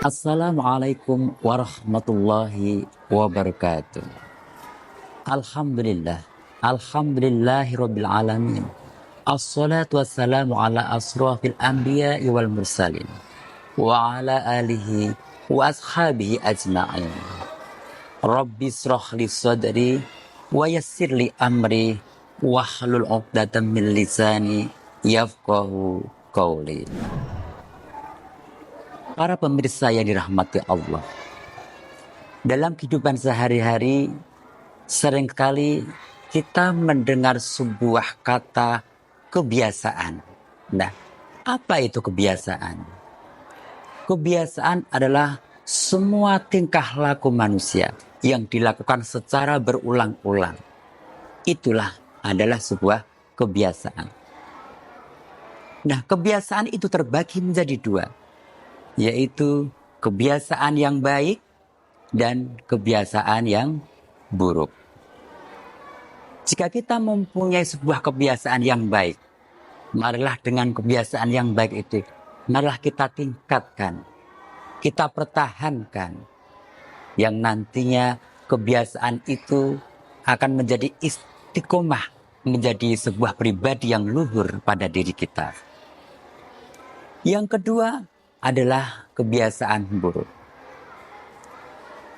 Assalamualaikum warahmatullahi wabarakatuh. Alhamdulillah. Alhamdulillahirabbil alamin. Assalatu wassalamu ala asrafil anbiya'i wal mursalin wa ala alihi wa ashabihi ajma'in. Rabbi shrah li sadri wa yassir li amri wahlul 'uqdatam min lisani yafqahu qawli. Para pemirsa yang dirahmati Allah, dalam kehidupan sehari-hari seringkali kita mendengar sebuah kata kebiasaan. Nah, apa itu kebiasaan? Kebiasaan adalah semua tingkah laku manusia yang dilakukan secara berulang-ulang. Itulah adalah sebuah kebiasaan. Nah, kebiasaan itu terbagi menjadi dua, yaitu kebiasaan yang baik dan kebiasaan yang buruk. Jika kita mempunyai sebuah kebiasaan yang baik, marilah dengan kebiasaan yang baik itu, marilah kita tingkatkan, kita pertahankan, yang nantinya kebiasaan itu akan menjadi istiqomah, menjadi sebuah pribadi yang luhur pada diri kita. Yang kedua adalah kebiasaan buruk.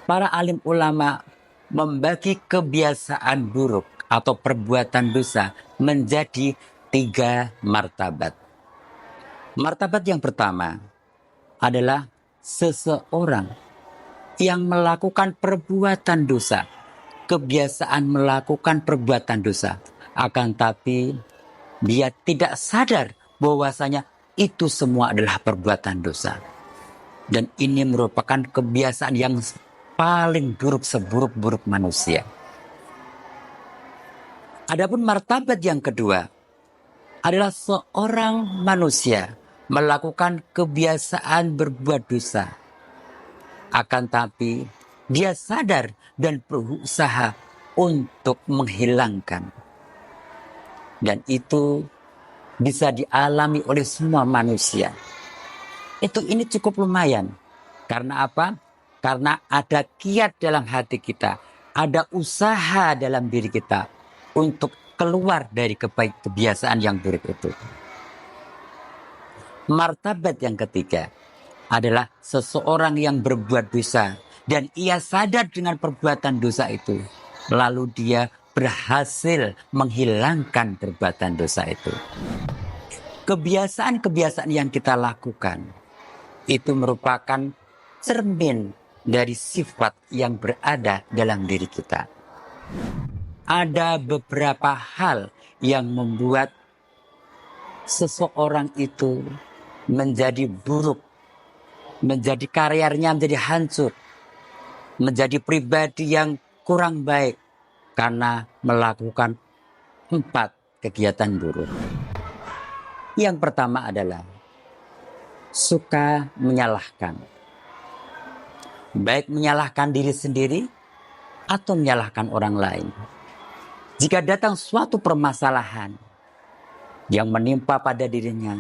Para alim ulama membagi kebiasaan buruk atau perbuatan dosa menjadi 3 martabat. Martabat yang pertama adalah seseorang yang melakukan perbuatan dosa, kebiasaan melakukan perbuatan dosa, akan tapi dia tidak sadar bahwasanya itu semua adalah perbuatan dosa. Dan ini merupakan kebiasaan yang paling buruk seburuk-buruk manusia. Adapun martabat yang kedua adalah seorang manusia melakukan kebiasaan berbuat dosa. Akan tapi dia sadar dan berusaha untuk menghilangkan. Dan itu bisa dialami oleh semua manusia. Ini cukup lumayan. Karena apa? Karena ada kiat dalam hati kita, ada usaha dalam diri kita untuk keluar dari kebiasaan yang buruk itu. Martabat yang ketiga adalah seseorang yang berbuat dosa dan ia sadar dengan perbuatan dosa itu, lalu dia berhasil menghilangkan perbuatan dosa itu. Kebiasaan-kebiasaan yang kita lakukan itu merupakan cermin dari sifat yang berada dalam diri kita. Ada beberapa hal yang membuat seseorang itu menjadi buruk, menjadi karirnya menjadi hancur, menjadi pribadi yang kurang baik karena melakukan 4 kegiatan buruk. Yang pertama adalah suka menyalahkan. Baik menyalahkan diri sendiri atau menyalahkan orang lain. Jika datang suatu permasalahan yang menimpa pada dirinya,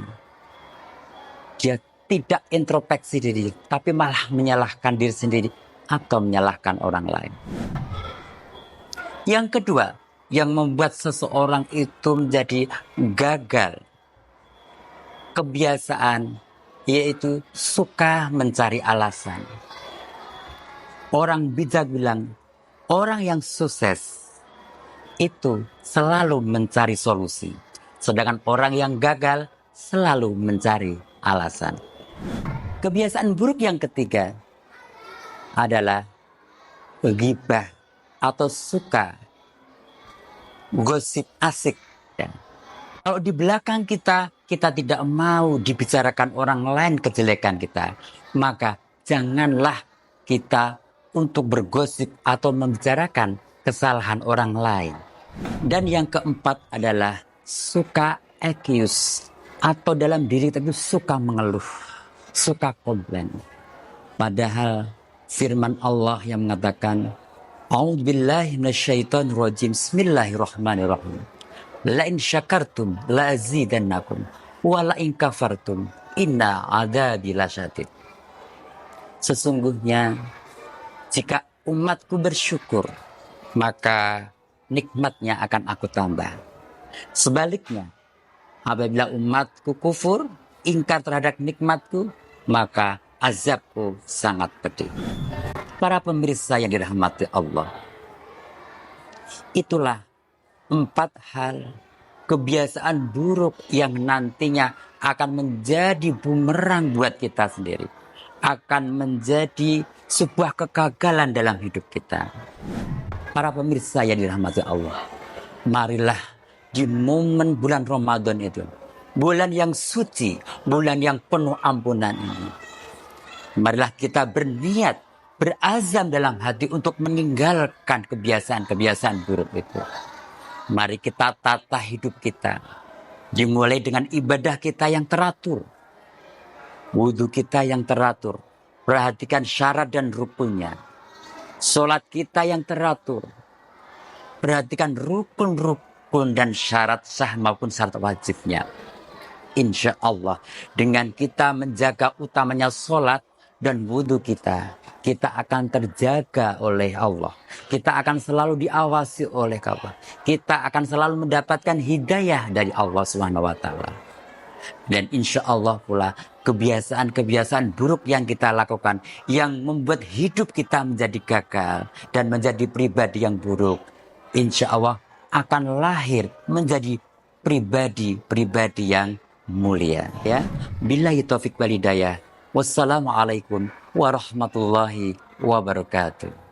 dia tidak introspeksi diri, tapi malah menyalahkan diri sendiri atau menyalahkan orang lain. Yang kedua, yang membuat seseorang itu menjadi gagal, kebiasaan, yaitu suka mencari alasan. Orang bijak bilang, orang yang sukses itu selalu mencari solusi. Sedangkan orang yang gagal selalu mencari alasan. Kebiasaan buruk yang ketiga adalah ghibah atau suka gosip asik. Kalau di belakang kita tidak mau dibicarakan orang lain kejelekan kita, maka janganlah kita untuk bergosip atau membicarakan kesalahan orang lain. Dan yang keempat adalah suka accuse, atau dalam diri tapi suka mengeluh, suka komplain. Padahal firman Allah yang mengatakan, A'udzubillahi minasyaitonirrajim, Bismillahirrahmanirrahim. La'in syakartum la'azidannakum wa la'in kafartum inna adzabi lasyadid. Sesungguhnya jika umatku bersyukur, maka nikmatnya akan aku tambah. Sebaliknya, apabila umatku kufur, ingkar terhadap nikmatku, maka azabku sangat pedih. Para pemirsa yang dirahmati Allah, itulah 4 hal kebiasaan buruk yang nantinya akan menjadi bumerang buat kita sendiri. Akan menjadi sebuah kegagalan dalam hidup kita. Para pemirsa yang dirahmati Allah, marilah di momen bulan Ramadan itu, bulan yang suci, bulan yang penuh ampunan ini, marilah kita berniat, berazam dalam hati untuk meninggalkan kebiasaan-kebiasaan buruk itu. Mari kita tata hidup kita, dimulai dengan ibadah kita yang teratur, wudhu kita yang teratur, perhatikan syarat dan rukunnya. Sholat kita yang teratur, perhatikan rukun-rukun dan syarat sah maupun syarat wajibnya. Insya Allah dengan kita menjaga utamanya sholat dan wudhu kita, kita akan terjaga oleh Allah. Kita akan selalu diawasi oleh Allah. Kita akan selalu mendapatkan hidayah dari Allah SWT. Dan insya Allah pula kebiasaan-kebiasaan buruk yang kita lakukan, yang membuat hidup kita menjadi gagal dan menjadi pribadi yang buruk, insya Allah akan lahir menjadi pribadi-pribadi yang mulia. Ya, billahi taufik wal hidayah. Wassalamualaikum warahmatullahi wabarakatuh.